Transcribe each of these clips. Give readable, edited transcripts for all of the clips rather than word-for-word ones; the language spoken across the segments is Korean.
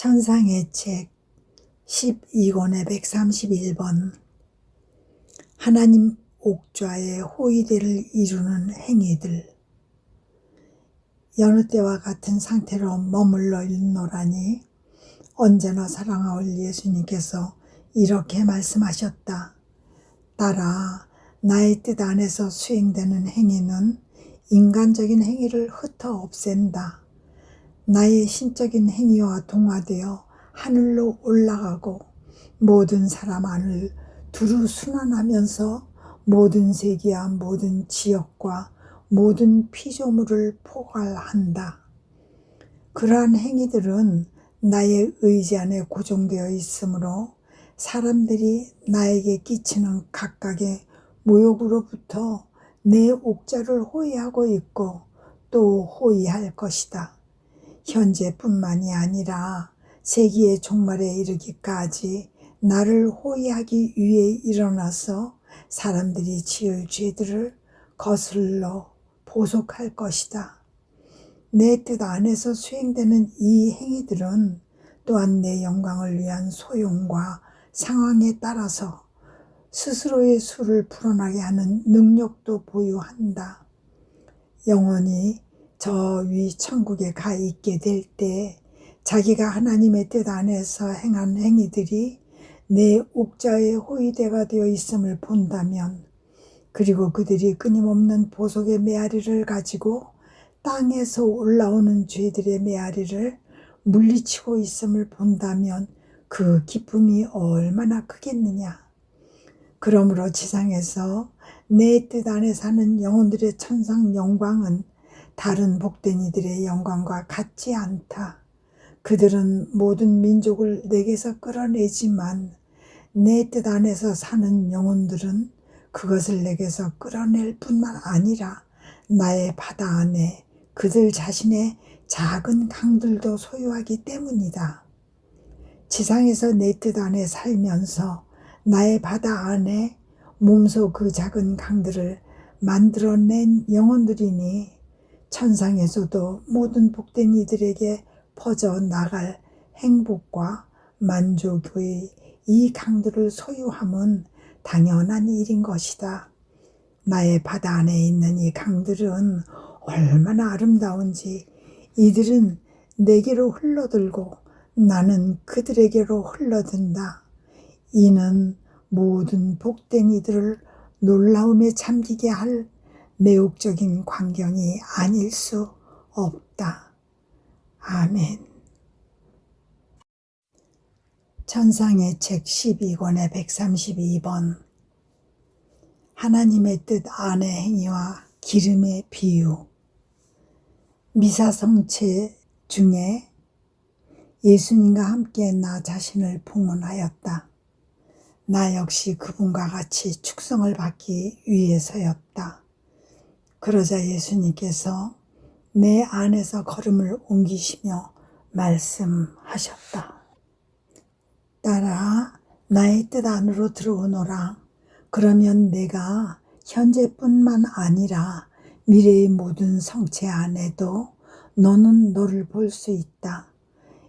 천상의 책 12권의 131번 하나님 옥좌의 호의대를 이루는 행위들. 여느 때와 같은 상태로 머물러 있노라니 언제나 사랑하올 예수님께서 이렇게 말씀하셨다. 딸아, 나의 뜻 안에서 수행되는 행위는 인간적인 행위를 흩어 없앤다. 나의 신적인 행위와 동화되어 하늘로 올라가고 모든 사람 안을 두루 순환하면서 모든 세계와 모든 지역과 모든 피조물을 포괄한다. 그러한 행위들은 나의 의지 안에 고정되어 있으므로 사람들이 나에게 끼치는 각각의 모욕으로부터 내 옥좌를 호위하고 있고 또 호위할 것이다. 현재뿐만이 아니라 세기의 종말에 이르기까지 나를 호위하기 위해 일어나서 사람들이 지을 죄들을 거슬러 보속할 것이다. 내 뜻 안에서 수행되는 이 행위들은 또한 내 영광을 위한 소용과 상황에 따라서 스스로의 수를 풀어나게 하는 능력도 보유한다. 영혼이 저 위 천국에 가 있게 될 때 자기가 하나님의 뜻 안에서 행한 행위들이 내 옥좌의 호위대가 되어 있음을 본다면, 그리고 그들이 끊임없는 보속의 메아리를 가지고 땅에서 올라오는 죄들의 메아리를 물리치고 있음을 본다면 그 기쁨이 얼마나 크겠느냐. 그러므로 지상에서 내 뜻 안에 사는 영혼들의 천상 영광은 다른 복된 이들의 영광과 같지 않다. 그들은 모든 민족을 내게서 끌어내지만 내 뜻 안에서 사는 영혼들은 그것을 내게서 끌어낼 뿐만 아니라 나의 바다 안에 그들 자신의 작은 강들도 소유하기 때문이다. 지상에서 내 뜻 안에 살면서 나의 바다 안에 몸소 그 작은 강들을 만들어낸 영혼들이니 천상에서도 모든 복된 이들에게 퍼져나갈 행복과 만족의 이 강들을 소유함은 당연한 일인 것이다. 나의 바다 안에 있는 이 강들은 얼마나 아름다운지 이들은 내게로 흘러들고 나는 그들에게로 흘러든다. 이는 모든 복된 이들을 놀라움에 잠기게 할 매혹적인 광경이 아닐 수 없다. 아멘. 천상의 책 12권의 132번 하나님의 뜻 안의 행위와 기름의 비유. 미사성체 중에 예수님과 함께 나 자신을 봉헌하였다. 나 역시 그분과 같이 축성을 받기 위해서였다. 그러자 예수님께서 내 안에서 걸음을 옮기시며 말씀하셨다. 딸아, 나의 뜻 안으로 들어오너라. 그러면 내가 현재뿐만 아니라 미래의 모든 성체 안에도 너는 너를 볼 수 있다.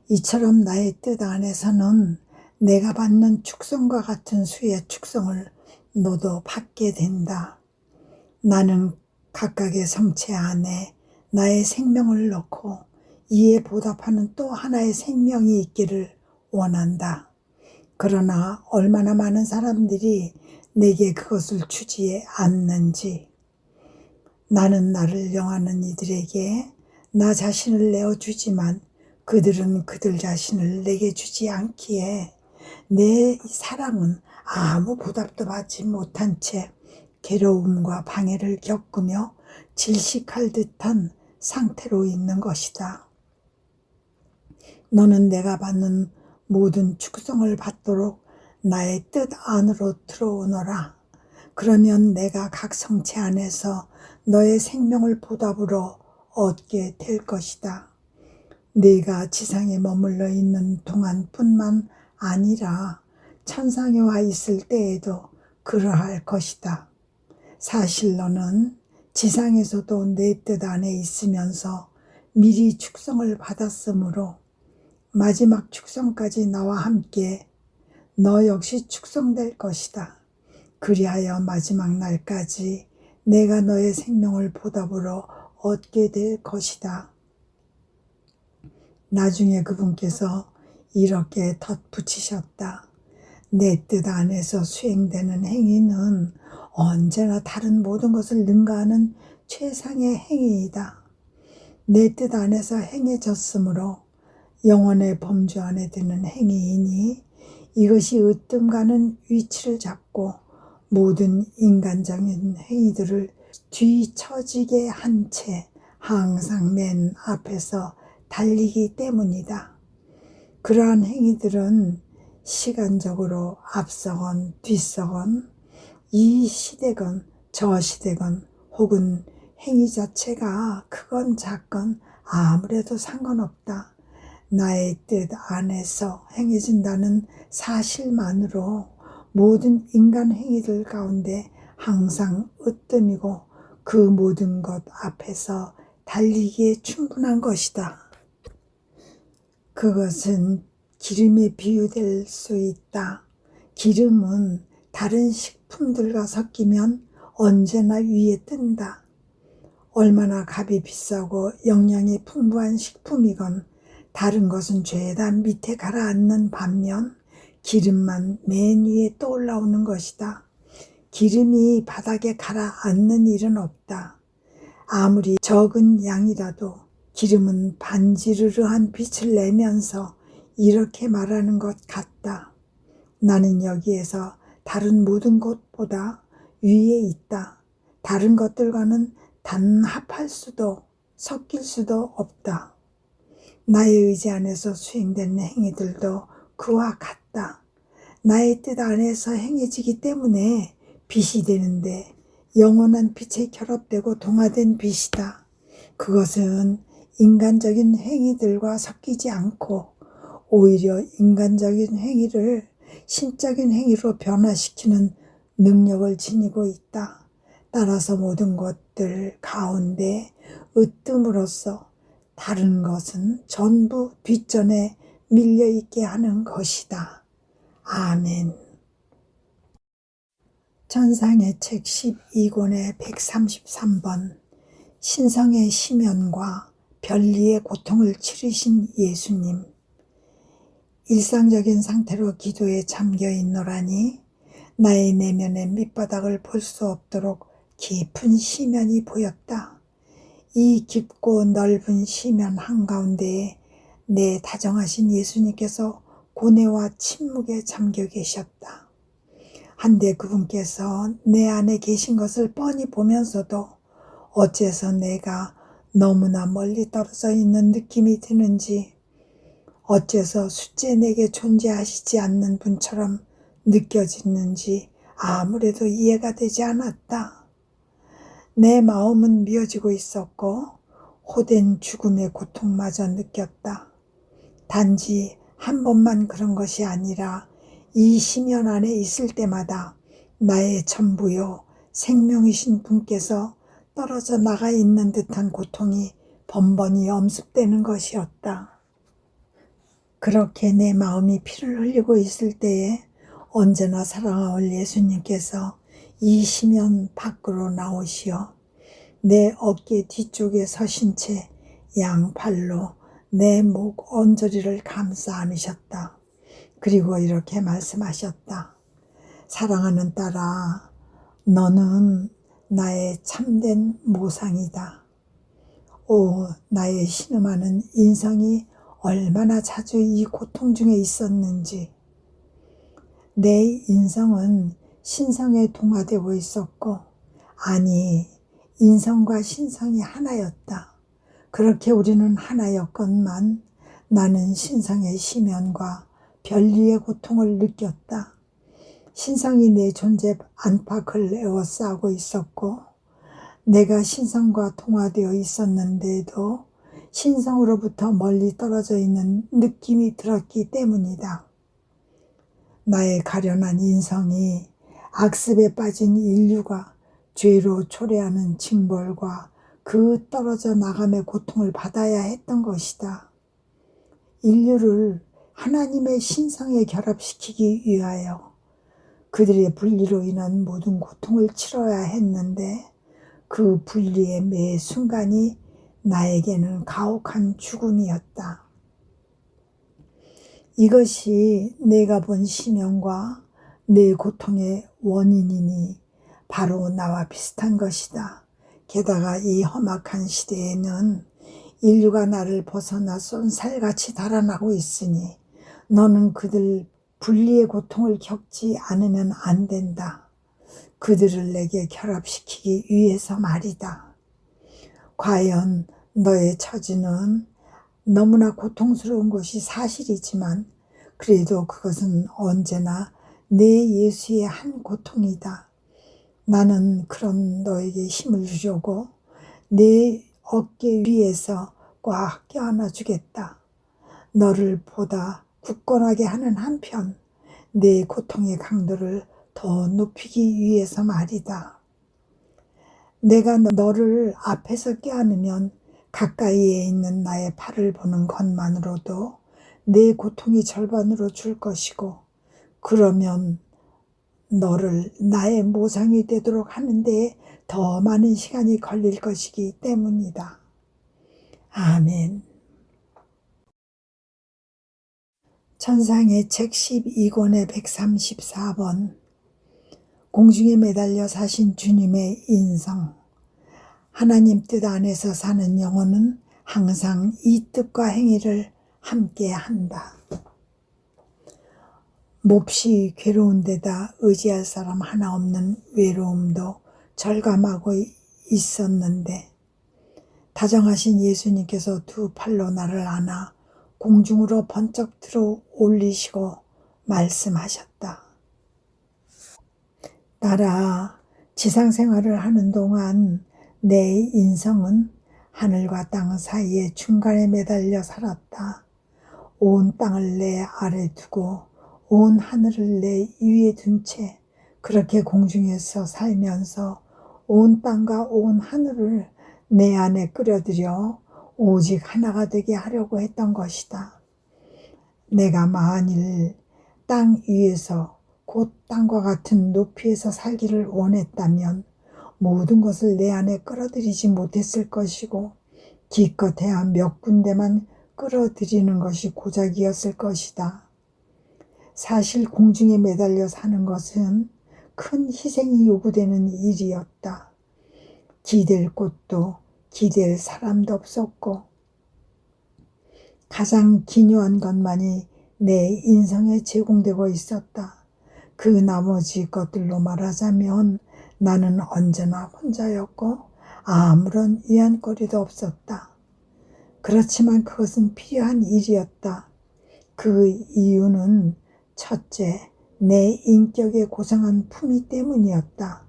이처럼 나의 뜻 안에서는 내가 받는 축성과 같은 수의 축성을 너도 받게 된다. 나는 각각의 성체 안에 나의 생명을 넣고 이에 보답하는 또 하나의 생명이 있기를 원한다. 그러나 얼마나 많은 사람들이 내게 그것을 주지 않는지. 나는 나를 영하는 이들에게 나 자신을 내어주지만 그들은 그들 자신을 내게 주지 않기에 내 사랑은 아무 보답도 받지 못한 채 괴로움과 방해를 겪으며 질식할 듯한 상태로 있는 것이다. 너는 내가 받는 모든 축성을 받도록 나의 뜻 안으로 들어오너라. 그러면 내가 각 성체 안에서 너의 생명을 보답으로 얻게 될 것이다. 네가 지상에 머물러 있는 동안뿐만 아니라 천상에 와 있을 때에도 그러할 것이다. 사실 너는 지상에서도 내 뜻 안에 있으면서 미리 축성을 받았으므로 마지막 축성까지 나와 함께 너 역시 축성될 것이다. 그리하여 마지막 날까지 내가 너의 생명을 보답으로 얻게 될 것이다. 나중에 그분께서 이렇게 덧붙이셨다. 내 뜻 안에서 수행되는 행위는 언제나 다른 모든 것을 능가하는 최상의 행위이다. 내 뜻 안에서 행해졌으므로 영혼의 범주 안에 드는 행위이니 이것이 으뜸가는 위치를 잡고 모든 인간적인 행위들을 뒤처지게 한 채 항상 맨 앞에서 달리기 때문이다. 그러한 행위들은 시간적으로 앞서건 뒤서건 이 시대건 저 시대건 혹은 행위 자체가 크건 작건 아무래도 상관없다. 나의 뜻 안에서 행해진다는 사실만으로 모든 인간 행위들 가운데 항상 으뜸이고 그 모든 것 앞에서 달리기에 충분한 것이다. 그것은 기름에 비유될 수 있다. 기름은 다른 식품들과 섞이면 언제나 위에 뜬다. 얼마나 값이 비싸고 영양이 풍부한 식품이건 다른 것은 죄다 밑에 가라앉는 반면 기름만 맨 위에 떠올라오는 것이다. 기름이 바닥에 가라앉는 일은 없다. 아무리 적은 양이라도 기름은 반지르르한 빛을 내면서 이렇게 말하는 것 같다. 나는 여기에서 다른 모든 것보다 위에 있다. 다른 것들과는 단합할 수도 섞일 수도 없다. 나의 의지 안에서 수행된 행위들도 그와 같다. 나의 뜻 안에서 행해지기 때문에 빛이 되는데 영원한 빛에 결합되고 동화된 빛이다. 그것은 인간적인 행위들과 섞이지 않고 오히려 인간적인 행위를 신적인 행위로 변화시키는 능력을 지니고 있다. 따라서 모든 것들 가운데 으뜸으로써 다른 것은 전부 뒷전에 밀려있게 하는 것이다. 아멘. 전상의 책 12권의 133번 신성의 시면과 별리의 고통을 치르신 예수님. 일상적인 상태로 기도에 잠겨 있노라니 나의 내면의 밑바닥을 볼 수 없도록 깊은 시면이 보였다. 이 깊고 넓은 시면 한가운데에 내 다정하신 예수님께서 고뇌와 침묵에 잠겨 계셨다. 한데 그분께서 내 안에 계신 것을 뻔히 보면서도 어째서 내가 너무나 멀리 떨어져 있는 느낌이 드는지, 어째서 숫제 내게 존재하시지 않는 분처럼 느껴지는지 아무래도 이해가 되지 않았다. 내 마음은 미어지고 있었고 호된 죽음의 고통마저 느꼈다. 단지 한 번만 그런 것이 아니라 이 시면 안에 있을 때마다 나의 전부요 생명이신 분께서 떨어져 나가 있는 듯한 고통이 번번이 엄습되는 것이었다. 그렇게 내 마음이 피를 흘리고 있을 때에 언제나 사랑하올 예수님께서 이 시면 밖으로 나오시어 내 어깨 뒤쪽에 서신 채 양팔로 내 목 언저리를 감싸 안으셨다. 그리고 이렇게 말씀하셨다. 사랑하는 딸아, 너는 나의 참된 모상이다. 오, 나의 신음하는 인성이 얼마나 자주 이 고통 중에 있었는지. 내 인성은 신성에 동화되고 있었고, 아니, 인성과 신성이 하나였다. 그렇게 우리는 하나였건만 나는 신성의 시면과 별리의 고통을 느꼈다. 신성이 내 존재 안팎을 에워싸고 있었고 내가 신성과 동화되어 있었는데도 신성으로부터 멀리 떨어져 있는 느낌이 들었기 때문이다. 나의 가련한 인성이 악습에 빠진 인류가 죄로 초래하는 징벌과 그 떨어져 나감의 고통을 받아야 했던 것이다. 인류를 하나님의 신성에 결합시키기 위하여 그들의 분리로 인한 모든 고통을 치러야 했는데 그 분리의 매 순간이 나에게는 가혹한 죽음이었다. 이것이 내가 본 심령과 내 고통의 원인이니 바로 나와 비슷한 것이다. 게다가 이 험악한 시대에는 인류가 나를 벗어나 쏜살같이 달아나고 있으니 너는 그들 분리의 고통을 겪지 않으면 안 된다. 그들을 내게 결합시키기 위해서 말이다. 과연 너의 처지는 너무나 고통스러운 것이 사실이지만 그래도 그것은 언제나 내 예수의 한 고통이다. 나는 그런 너에게 힘을 주려고 내 어깨 위에서 꽉 껴안아 주겠다. 너를 보다 굳건하게 하는 한편 내 고통의 강도를 더 높이기 위해서 말이다. 내가 너를 앞에서 껴안으면 가까이에 있는 나의 팔을 보는 것만으로도 내 고통이 절반으로 줄 것이고 그러면 너를 나의 모상이 되도록 하는 데 더 많은 시간이 걸릴 것이기 때문이다. 아멘. 천상의 책 12권의 134번 공중에 매달려 사신 주님의 인성. 하나님 뜻 안에서 사는 영혼은 항상 이 뜻과 행위를 함께 한다. 몹시 괴로운 데다 의지할 사람 하나 없는 외로움도 절감하고 있었는데 다정하신 예수님께서 두 팔로 나를 안아 공중으로 번쩍 들어 올리시고 말씀하셨다. 나라 지상 생활을 하는 동안 내 인성은 하늘과 땅 사이의 중간에 매달려 살았다. 온 땅을 내 아래 두고 온 하늘을 내 위에 둔 채 그렇게 공중에서 살면서 온 땅과 온 하늘을 내 안에 끌어들여 오직 하나가 되게 하려고 했던 것이다. 내가 만일 땅 위에서 곧 땅과 같은 높이에서 살기를 원했다면 모든 것을 내 안에 끌어들이지 못했을 것이고 기껏해야 몇 군데만 끌어들이는 것이 고작이었을 것이다. 사실 공중에 매달려 사는 것은 큰 희생이 요구되는 일이었다. 기댈 곳도 기댈 사람도 없었고 가장 기묘한 것만이 내 인성에 제공되고 있었다. 그 나머지 것들로 말하자면 나는 언제나 혼자였고 아무런 위안거리도 없었다. 그렇지만 그것은 필요한 일이었다. 그 이유는 첫째, 내 인격의 고상한 품위 때문이었다.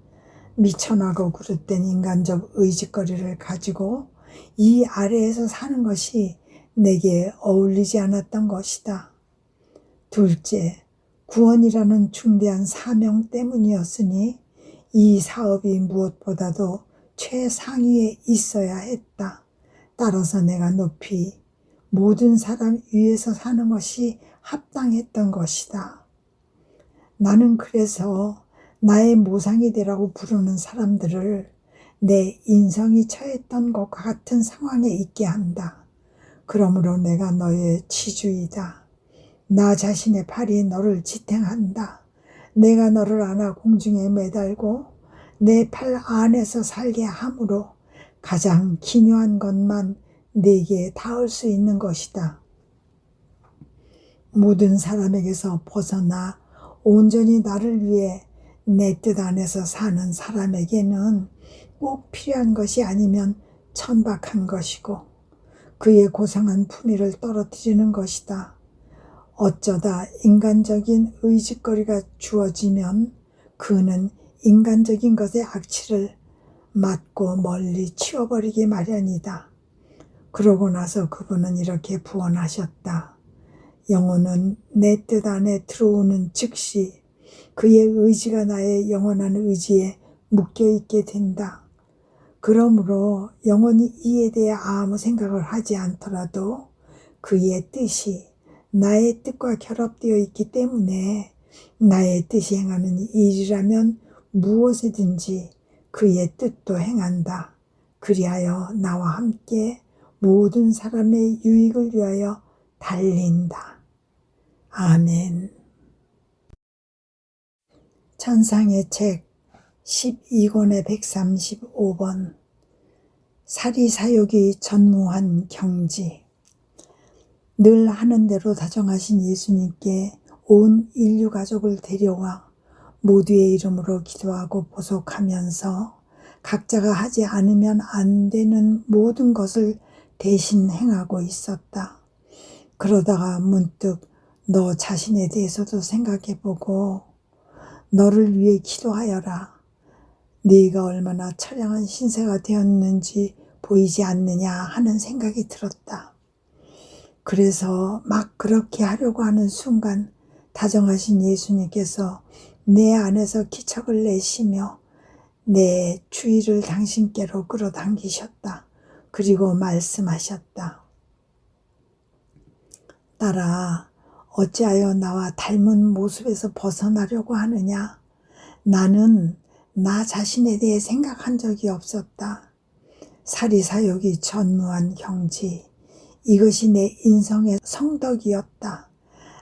미천하고 그릇된 인간적 의지거리를 가지고 이 아래에서 사는 것이 내게 어울리지 않았던 것이다. 둘째, 구원이라는 중대한 사명 때문이었으니 이 사업이 무엇보다도 최상위에 있어야 했다. 따라서 내가 높이 모든 사람 위에서 사는 것이 합당했던 것이다. 나는 그래서 나의 모상이 되라고 부르는 사람들을 내 인성이 처했던 것과 같은 상황에 있게 한다. 그러므로 내가 너의 치주이다. 나 자신의 팔이 너를 지탱한다. 내가 너를 안아 공중에 매달고 내 팔 안에서 살게 함으로 가장 기묘한 것만 내게 닿을 수 있는 것이다. 모든 사람에게서 벗어나 온전히 나를 위해 내 뜻 안에서 사는 사람에게는 꼭 필요한 것이 아니면 천박한 것이고 그의 고상한 품위를 떨어뜨리는 것이다. 어쩌다 인간적인 의지거리가 주어지면 그는 인간적인 것의 악취를 맡고 멀리 치워버리기 마련이다. 그러고 나서 그분은 이렇게 부언하셨다. 영혼은 내 뜻 안에 들어오는 즉시 그의 의지가 나의 영원한 의지에 묶여있게 된다. 그러므로 영혼이 이에 대해 아무 생각을 하지 않더라도 그의 뜻이 나의 뜻과 결합되어 있기 때문에 나의 뜻이 행하는 일이라면 무엇이든지 그의 뜻도 행한다. 그리하여 나와 함께 모든 사람의 유익을 위하여 달린다. 아멘. 천상의 책 12권의 135번 사리사욕이 전무한 경지. 늘 하는 대로 다정하신 예수님께 온 인류 가족을 데려와 모두의 이름으로 기도하고 보속하면서 각자가 하지 않으면 안 되는 모든 것을 대신 행하고 있었다. 그러다가 문득 너 자신에 대해서도 생각해보고 너를 위해 기도하여라. 네가 얼마나 처량한 신세가 되었는지 보이지 않느냐 하는 생각이 들었다. 그래서 막 그렇게 하려고 하는 순간 다정하신 예수님께서 내 안에서 기척을 내시며 내 주의를 당신께로 끌어당기셨다. 그리고 말씀하셨다. 딸아, 어찌하여 나와 닮은 모습에서 벗어나려고 하느냐? 나는 나 자신에 대해 생각한 적이 없었다. 사리사욕이 전무한 경지, 이것이 내 인성의 성덕이었다.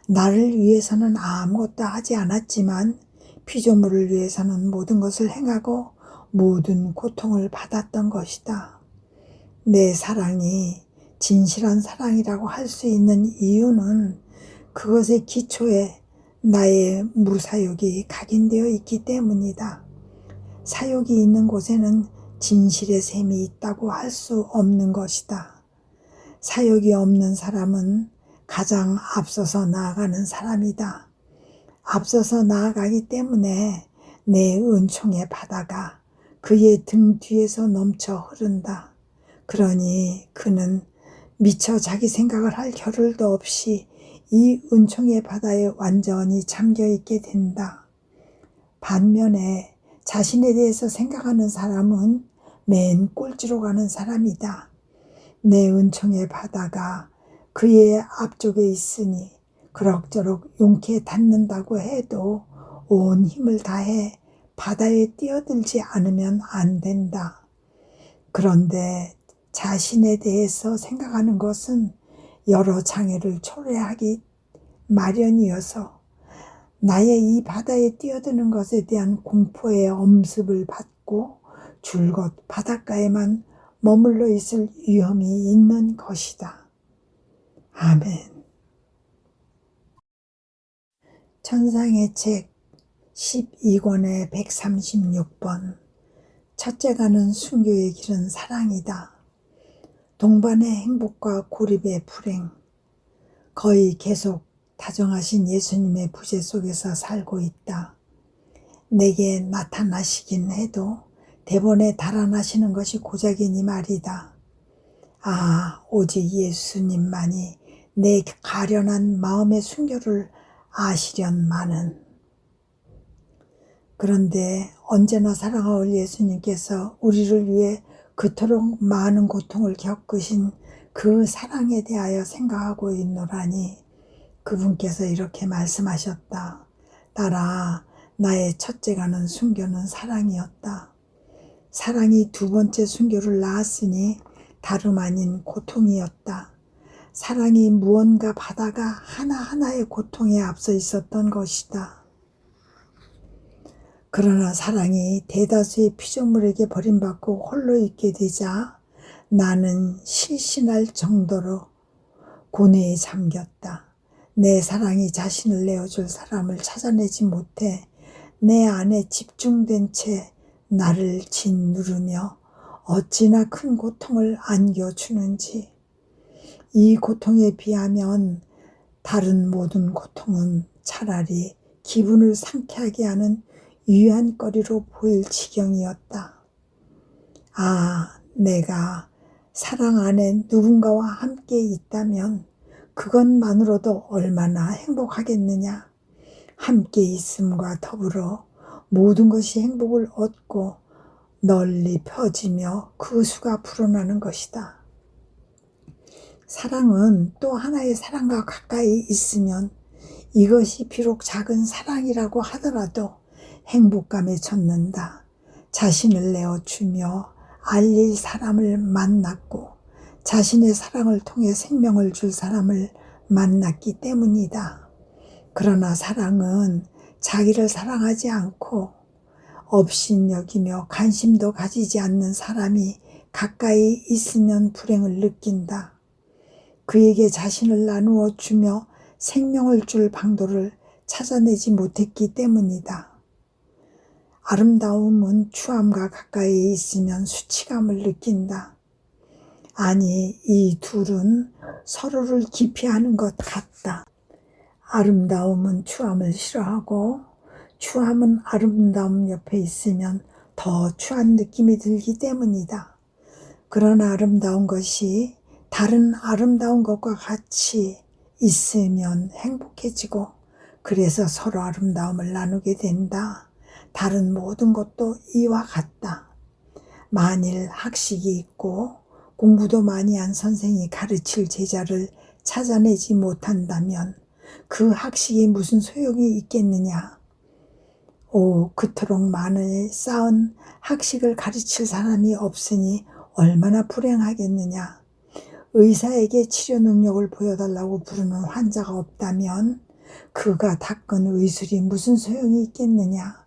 나를 위해서는 아무것도 하지 않았지만 피조물을 위해서는 모든 것을 행하고 모든 고통을 받았던 것이다. 내 사랑이 진실한 사랑이라고 할 수 있는 이유는 그것의 기초에 나의 무사욕이 각인되어 있기 때문이다. 사욕이 있는 곳에는 진실의 셈이 있다고 할 수 없는 것이다. 사욕이 없는 사람은 가장 앞서서 나아가는 사람이다. 앞서서 나아가기 때문에 내 은총의 바다가 그의 등 뒤에서 넘쳐 흐른다. 그러니 그는 미처 자기 생각을 할 겨를도 없이 이 은총의 바다에 완전히 잠겨 있게 된다. 반면에 자신에 대해서 생각하는 사람은 맨 꼴찌로 가는 사람이다. 내 은총의 바다가 그의 앞쪽에 있으니 그럭저럭 용케 닿는다고 해도 온 힘을 다해 바다에 뛰어들지 않으면 안 된다. 그런데 자신에 대해서 생각하는 것은 여러 장애를 초래하기 마련이어서 나의 이 바다에 뛰어드는 것에 대한 공포의 엄습을 받고 줄곧 바닷가에만 머물러 있을 위험이 있는 것이다. 아멘. 천상의 책 12권의 136번 첫째가는 순교의 길은 사랑이다. 동반의 행복과 고립의 불행, 거의 계속 다정하신 예수님의 부재 속에서 살고 있다. 내게 나타나시긴 해도 대본에 달아나시는 것이 고작이니 말이다. 아, 오직 예수님만이 내 가련한 마음의 순교를 아시련마는. 그런데 언제나 사랑하올 예수님께서 우리를 위해 그토록 많은 고통을 겪으신 그 사랑에 대하여 생각하고 있노라니 그분께서 이렇게 말씀하셨다. 딸아, 나의 첫째가는 순교는 사랑이었다. 사랑이 두 번째 순교를 낳았으니 다름 아닌 고통이었다. 사랑이 무언가 바다가 하나하나의 고통에 앞서 있었던 것이다. 그러나 사랑이 대다수의 피조물에게 버림받고 홀로 있게 되자 나는 실신할 정도로 고뇌에 잠겼다. 내 사랑이 자신을 내어줄 사람을 찾아내지 못해 내 안에 집중된 채 나를 짓누르며 어찌나 큰 고통을 안겨주는지. 이 고통에 비하면 다른 모든 고통은 차라리 기분을 상쾌하게 하는 위안거리로 보일 지경이었다. 아, 내가 사랑 안에 누군가와 함께 있다면 그것만으로도 얼마나 행복하겠느냐. 함께 있음과 더불어 모든 것이 행복을 얻고 널리 펴지며 그 수가 불어나는 것이다. 사랑은 또 하나의 사랑과 가까이 있으면 이것이 비록 작은 사랑이라고 하더라도 행복감에 젖는다. 자신을 내어주며 알릴 사람을 만났고 자신의 사랑을 통해 생명을 줄 사람을 만났기 때문이다. 그러나 사랑은 자기를 사랑하지 않고 업신여기며 관심도 가지지 않는 사람이 가까이 있으면 불행을 느낀다. 그에게 자신을 나누어 주며 생명을 줄 방도를 찾아내지 못했기 때문이다. 아름다움은 추함과 가까이 있으면 수치감을 느낀다. 아니, 이 둘은 서로를 기피하는 것 같다. 아름다움은 추함을 싫어하고 추함은 아름다움 옆에 있으면 더 추한 느낌이 들기 때문이다. 그러나 아름다운 것이 다른 아름다운 것과 같이 있으면 행복해지고 그래서 서로 아름다움을 나누게 된다. 다른 모든 것도 이와 같다. 만일 학식이 있고 공부도 많이 한 선생이 가르칠 제자를 찾아내지 못한다면 그 학식이 무슨 소용이 있겠느냐. 그토록 많이 쌓은 학식을 가르칠 사람이 없으니 얼마나 불행하겠느냐. 의사에게 치료 능력을 보여달라고 부르는 환자가 없다면 그가 닦은 의술이 무슨 소용이 있겠느냐.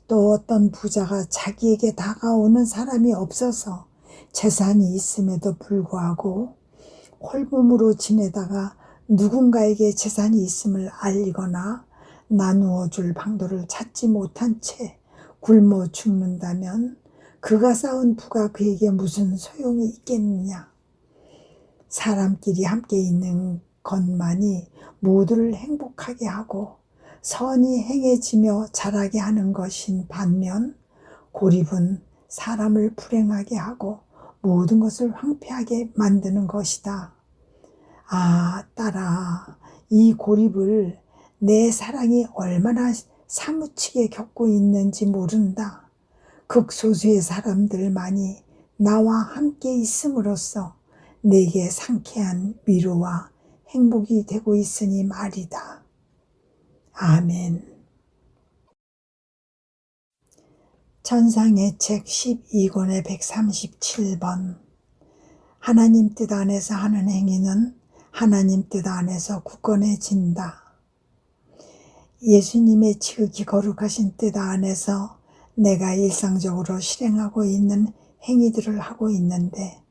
또 어떤 부자가 자기에게 다가오는 사람이 없어서 재산이 있음에도 불구하고 홀몸으로 지내다가 누군가에게 재산이 있음을 알리거나 나누어 줄 방도를 찾지 못한 채 굶어 죽는다면 그가 쌓은 부가 그에게 무슨 소용이 있겠느냐. 사람끼리 함께 있는 것만이 모두를 행복하게 하고 선이 행해지며 자라게 하는 것인 반면 고립은 사람을 불행하게 하고 모든 것을 황폐하게 만드는 것이다. 딸아, 이 고립을 내 사랑이 얼마나 사무치게 겪고 있는지 모른다. 극소수의 사람들만이 나와 함께 있음으로써 내게 상쾌한 위로와 행복이 되고 있으니 말이다. 아멘. 천상의 책 12권의 137번. 하나님 뜻 안에서 하는 행위는 하나님 뜻 안에서 굳건해진다. 예수님의 지극히 거룩하신 뜻 안에서 내가 일상적으로 실행하고 있는 행위들을 하고 있는데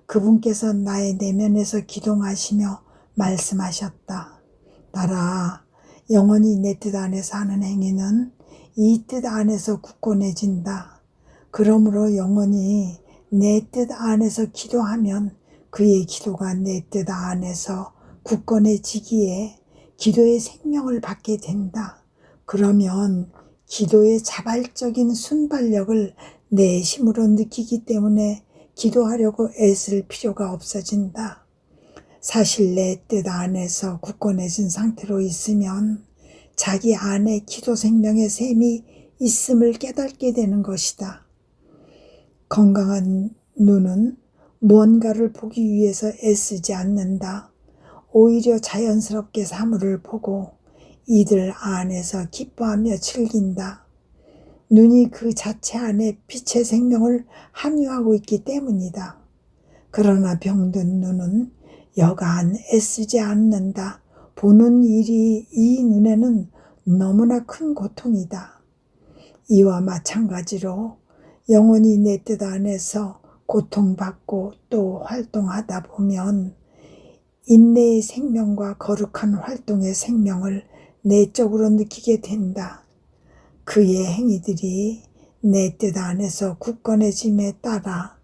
그분께서 나의 내면에서 기동하시며 말씀하셨다. 딸아, 영원히 내 뜻 안에서 하는 행위는 이 뜻 안에서 굳건해진다. 그러므로 영원히 내 뜻 안에서 기도하면 그의 기도가 내 뜻 안에서 굳건해지기에 기도의 생명을 받게 된다. 그러면 기도의 자발적인 순발력을 내 힘으로 느끼기 때문에 기도하려고 애쓸 필요가 없어진다. 사실 내 뜻 안에서 굳건해진 상태로 있으면 자기 안에 기도 생명의 샘이 있음을 깨닫게 되는 것이다. 건강한 눈은 무언가를 보기 위해서 애쓰지 않는다. 오히려 자연스럽게 사물을 보고 이들 안에서 기뻐하며 즐긴다. 눈이 그 자체 안에 빛의 생명을 함유하고 있기 때문이다. 그러나 병든 눈은 여간 애쓰지 않는다. 보는 일이 이 눈에는 너무나 큰 고통이다. 이와 마찬가지로 영원히 내 뜻 안에서 고통받고 또 활동하다 보면 인내의 생명과 거룩한 활동의 생명을 내적으로 느끼게 된다. 그의 행위들이 내 뜻 안에서 굳건해짐에 따라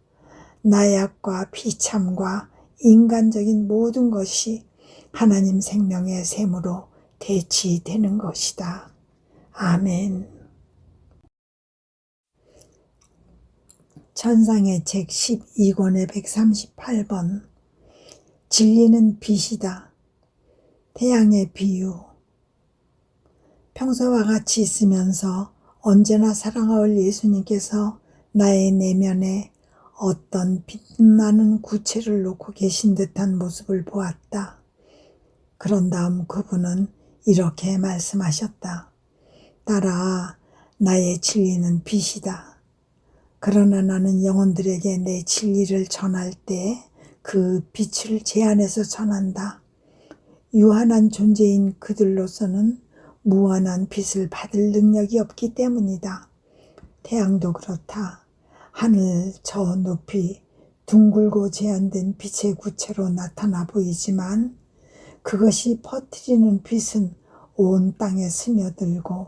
나약과 비참과 인간적인 모든 것이 하나님 생명의 샘으로 대치되는 것이다. 아멘. 천상의 책 12권의 138번. 진리는 빛이다. 태양의 비유. 평소와 같이 있으면서 언제나 사랑할 예수님께서 나의 내면에 어떤 빛나는 구체를 놓고 계신 듯한 모습을 보았다. 그런 다음 그분은 이렇게 말씀하셨다. 딸아, 나의 진리는 빛이다. 그러나 나는 영혼들에게 내 진리를 전할 때 그 빛을 제 안에서 전한다. 유한한 존재인 그들로서는 무한한 빛을 받을 능력이 없기 때문이다. 태양도 그렇다. 하늘 저 높이 둥글고 제한된 빛의 구체로 나타나 보이지만 그것이 퍼뜨리는 빛은 온 땅에 스며들고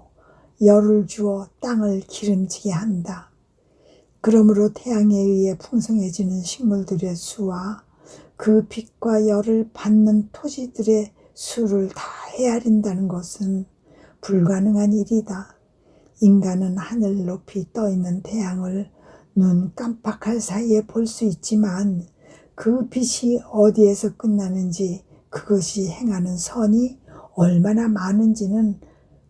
열을 주어 땅을 기름지게 한다. 그러므로 태양에 의해 풍성해지는 식물들의 수와 그 빛과 열을 받는 토지들의 수를 다 헤아린다는 것은 불가능한 일이다. 인간은 하늘 높이 떠 있는 태양을 눈 깜빡할 사이에 볼 수 있지만 그 빛이 어디에서 끝나는지 그것이 행하는 선이 얼마나 많은지는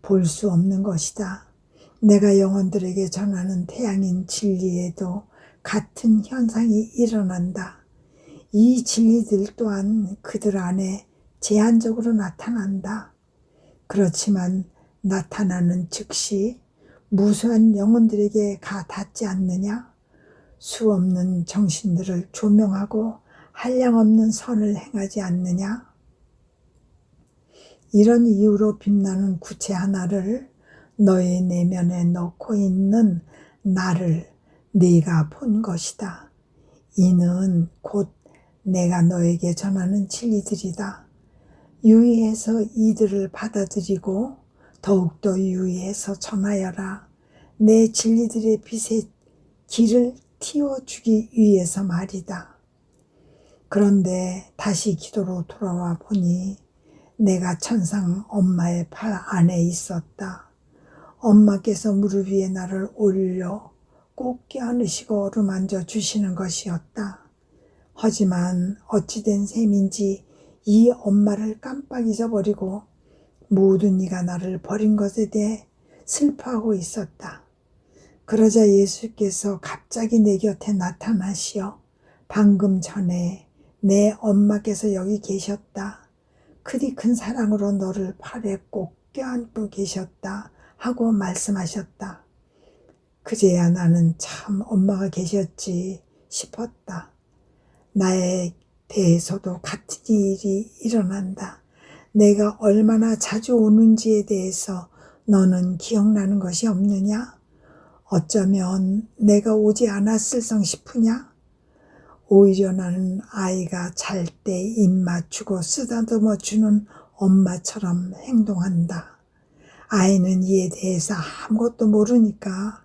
볼 수 없는 것이다. 내가 영혼들에게 전하는 태양인 진리에도 같은 현상이 일어난다. 이 진리들 또한 그들 안에 제한적으로 나타난다. 그렇지만 나타나는 즉시 무수한 영혼들에게 가 닿지 않느냐? 수없는 정신들을 조명하고 한량없는 선을 행하지 않느냐? 이런 이유로 빛나는 구체 하나를 너의 내면에 넣고 있는 나를 네가 본 것이다. 이는 곧 내가 너에게 전하는 진리들이다. 유의해서 이들을 받아들이고 더욱더 유의해서 전하여라. 내 진리들의 빛에 길을 틔워주기 위해서 말이다. 그런데 다시 기도로 돌아와 보니 내가 천상 엄마의 팔 안에 있었다. 엄마께서 무릎 위에 나를 올려 꼭 껴안으시고 어루만져 주시는 것이었다. 하지만 어찌된 셈인지 이 엄마를 깜빡 잊어버리고 모든 이가 나를 버린 것에 대해 슬퍼하고 있었다. 그러자 예수께서 갑자기 내 곁에 나타나시어 방금 전에 내 엄마께서 여기 계셨다. 그리 큰 사랑으로 너를 팔에 꼭 껴안고 계셨다 하고 말씀하셨다. 그제야 나는 참 엄마가 계셨지 싶었다. 나에 대해서도 같은 일이 일어난다. 내가 얼마나 자주 오는지에 대해서 너는 기억나는 것이 없느냐? 어쩌면 내가 오지 않았을성 싶으냐? 오히려 나는 아이가 잘 때 입 맞추고 쓰다듬어 주는 엄마처럼 행동한다. 아이는 이에 대해서 아무것도 모르니까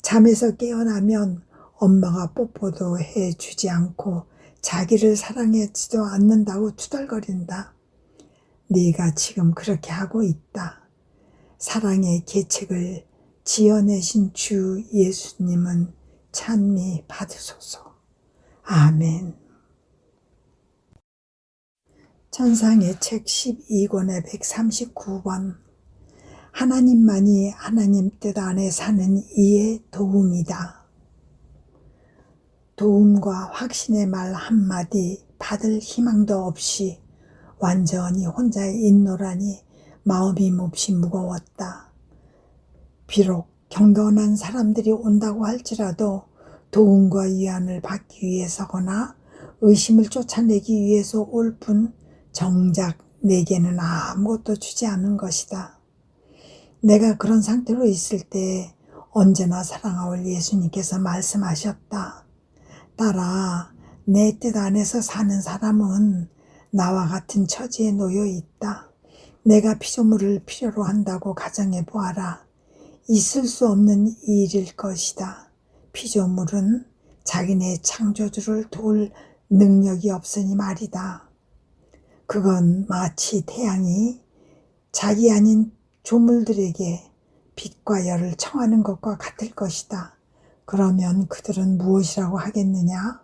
잠에서 깨어나면 엄마가 뽀뽀도 해주지 않고 자기를 사랑하지도 않는다고 투덜거린다. 네가 지금 그렇게 하고 있다. 사랑의 계책을 지어내신 주 예수님은 찬미 받으소서. 아멘. 천상의 책 12권의 139번. 하나님만이 하나님 뜻 안에 사는 이의 도움이다. 도움과 확신의 말 한마디 받을 희망도 없이 완전히 혼자 있노라니 마음이 몹시 무거웠다. 비록 경건한 사람들이 온다고 할지라도 도움과 위안을 받기 위해서거나 의심을 쫓아내기 위해서 올 뿐 정작 내게는 아무것도 주지 않은 것이다. 내가 그런 상태로 있을 때 언제나 사랑하올 예수님께서 말씀하셨다. 딸아, 내 뜻 안에서 사는 사람은 나와 같은 처지에 놓여 있다. 내가 피조물을 필요로 한다고 가정해 보아라. 있을 수 없는 일일 것이다. 피조물은 자기네 창조주를 도울 능력이 없으니 말이다. 그건 마치 태양이 자기 아닌 조물들에게 빛과 열을 청하는 것과 같을 것이다. 그러면 그들은 무엇이라고 하겠느냐?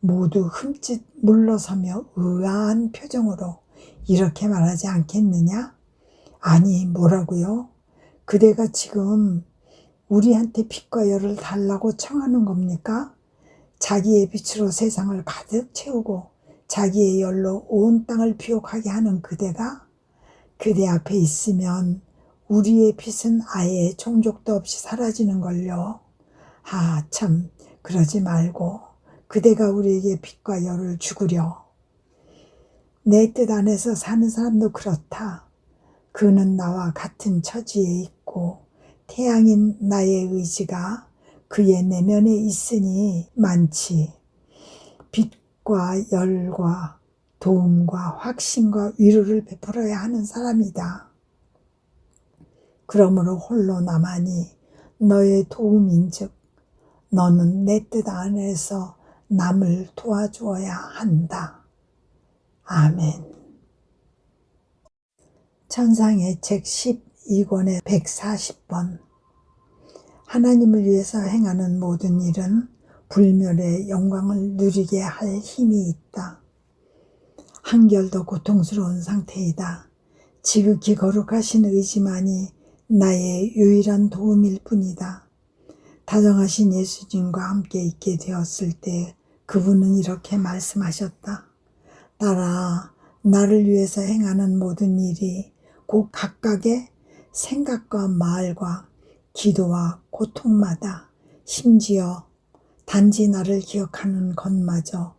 모두 흠칫 물러서며 의아한 표정으로 이렇게 말하지 않겠느냐? 아니, 뭐라고요? 그대가 지금 우리한테 빛과 열을 달라고 청하는 겁니까? 자기의 빛으로 세상을 가득 채우고 자기의 열로 온 땅을 비옥하게 하는 그대가 그대 앞에 있으면 우리의 빛은 아예 종족도 없이 사라지는 걸요. 아, 참, 그러지 말고 그대가 우리에게 빛과 열을 주구려. 내 뜻 안에서 사는 사람도 그렇다. 그는 나와 같은 처지에 있고 태양인 나의 의지가 그의 내면에 있으니 많지. 빛과 열과 도움과 확신과 위로를 베풀어야 하는 사람이다. 그러므로 홀로 나만이 너의 도움인즉 너는 내 뜻 안에서 남을 도와주어야 한다. 아멘. 천상의 책 12권의 140번. 하나님을 위해서 행하는 모든 일은 불멸의 영광을 누리게 할 힘이 있다. 한결도 고통스러운 상태이다. 지극히 거룩하신 의지만이 나의 유일한 도움일 뿐이다. 다정하신 예수님과 함께 있게 되었을 때 그분은 이렇게 말씀하셨다. 딸아, 나를 위해서 행하는 모든 일이 곧 각각의 생각과 말과 기도와 고통마다 심지어 단지 나를 기억하는 것마저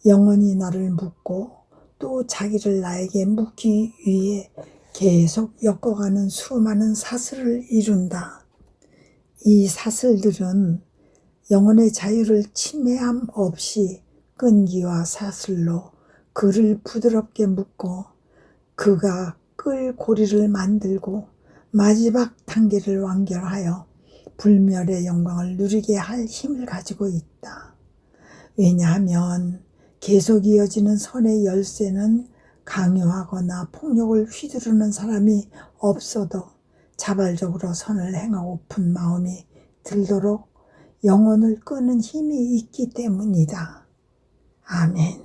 영원히 나를 묻고 또 자기를 나에게 묻기 위해 계속 엮어가는 수많은 사슬을 이룬다. 이 사슬들은 영혼의 자유를 침해함 없이 끈기와 사슬로 그를 부드럽게 묶고 그가 끌 고리를 만들고 마지막 단계를 완결하여 불멸의 영광을 누리게 할 힘을 가지고 있다. 왜냐하면 계속 이어지는 선의 열쇠는 강요하거나 폭력을 휘두르는 사람이 없어도 자발적으로 선을 행하고픈 마음이 들도록 영혼을 끄는 힘이 있기 때문이다. 아멘.